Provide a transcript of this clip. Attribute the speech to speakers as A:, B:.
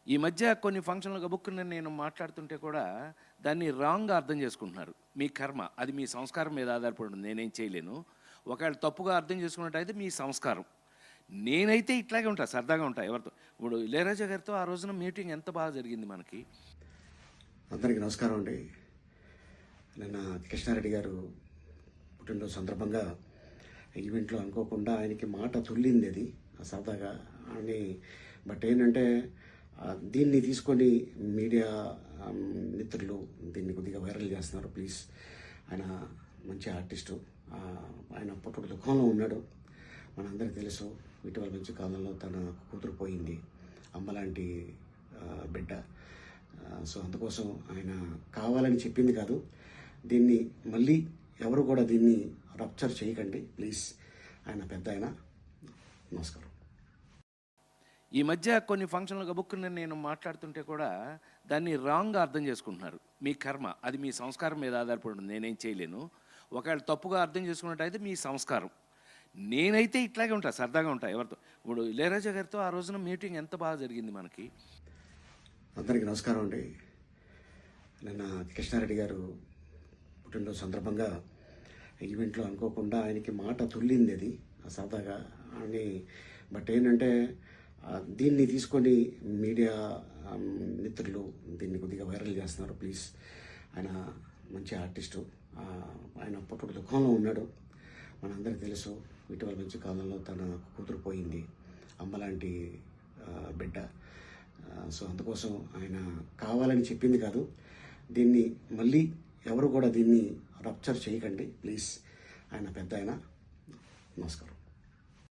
A: ఈ మధ్య కొన్ని ఫంక్షన్లు గబుక్కున నేను మాట్లాడుతుంటే కూడా దాన్ని రాంగ్‌గా అర్థం చేసుకుంటున్నారు. మీ కర్మ. అది మీ సంస్కారం మీద ఆధారపడి ఉంది. నేనేం చేయలేను. ఒకవేళ తప్పుగా అర్థం చేసుకున్నట్టయితే మీ సంస్కారం. నేనైతే ఇట్లాగే ఉంటా. సరదాగా ఉంటా ఎవరితో. ఇప్పుడు ఇళయరాజా గారితో ఆ రోజున మీటింగ్ ఎంత బాగా జరిగింది మనకి.
B: అందరికీ నమస్కారం అండి. నిన్న కృష్ణారెడ్డి గారు పుట్టినరోజు సందర్భంగా ఈవెంట్లో అనుకోకుండా ఆయనకి మాట తుల్లింది అది సరదాగా అని. బట్ ఏంటంటే దీన్ని తీసుకొని మీడియా మిత్రులు దీన్ని కొద్దిగా వైరల్ చేస్తున్నారు. ప్లీజ్, ఆయన మంచి ఆర్టిస్టు, ఆయన పుట్టుడు దుఃఖంలో ఉన్నాడు. మనందరికీ తెలుసు, ఇటీవల మంచి కాలంలో తన కూతురు పోయింది, అమ్మలాంటి బిడ్డ. సో అందుకోసం ఆయన కావాలని చెప్పింది కాదు. దీన్ని మళ్ళీ ఎవరు కూడా దీన్ని రప్చర్ చేయకండి ప్లీజ్. ఆయన పెద్ద ఆయన. నమస్కారం.
A: ఈ మధ్య కొన్ని ఫంక్షన్లు గబుక్కున నేను మాట్లాడుతుంటే కూడా దాన్ని రాంగ్‌గా అర్థం చేసుకుంటున్నారు. మీ కర్మ. అది మీ సంస్కారం మీద ఆధారపడి ఉంది. నేనేం చేయలేను. ఒకవేళ తప్పుగా అర్థం చేసుకున్నట్టయితే మీ సంస్కారం. నేనైతే ఇట్లాగే ఉంటా. సరదాగా ఉంటా ఎవరితో. ఇప్పుడు ఇళయరాజా గారితో ఆ రోజున మీటింగ్ ఎంత బాగా జరిగింది మనకి.
B: అందరికీ నమస్కారం అండి. నిన్న కృష్ణారెడ్డి గారు పుట్టినరోజు సందర్భంగా ఈవెంట్లో అనుకోకుండా ఆయనకి మాట తుల్లింది అది సరదాగా అని. బట్ ఏంటంటే దీన్ని తీసుకొని మీడియా మిత్రులు దీన్ని కొద్దిగా వైరల్ చేస్తున్నారు. ప్లీజ్, ఆయన మంచి ఆర్టిస్టు, ఆయన పుట్టుడు దుఃఖంలో ఉన్నాడు. మనందరికీ తెలుసు, ఇటీవల మంచి కాలంలో తన కూతురు పోయింది, అమ్మలాంటి బిడ్డ. సో అందుకోసం ఆయన కావాలని చెప్పింది కాదు. దీన్ని మళ్ళీ ఎవరు కూడా దీన్ని రప్చర్ చేయకండి ప్లీజ్. ఆయన పెద్ద ఆయన. నమస్కారం.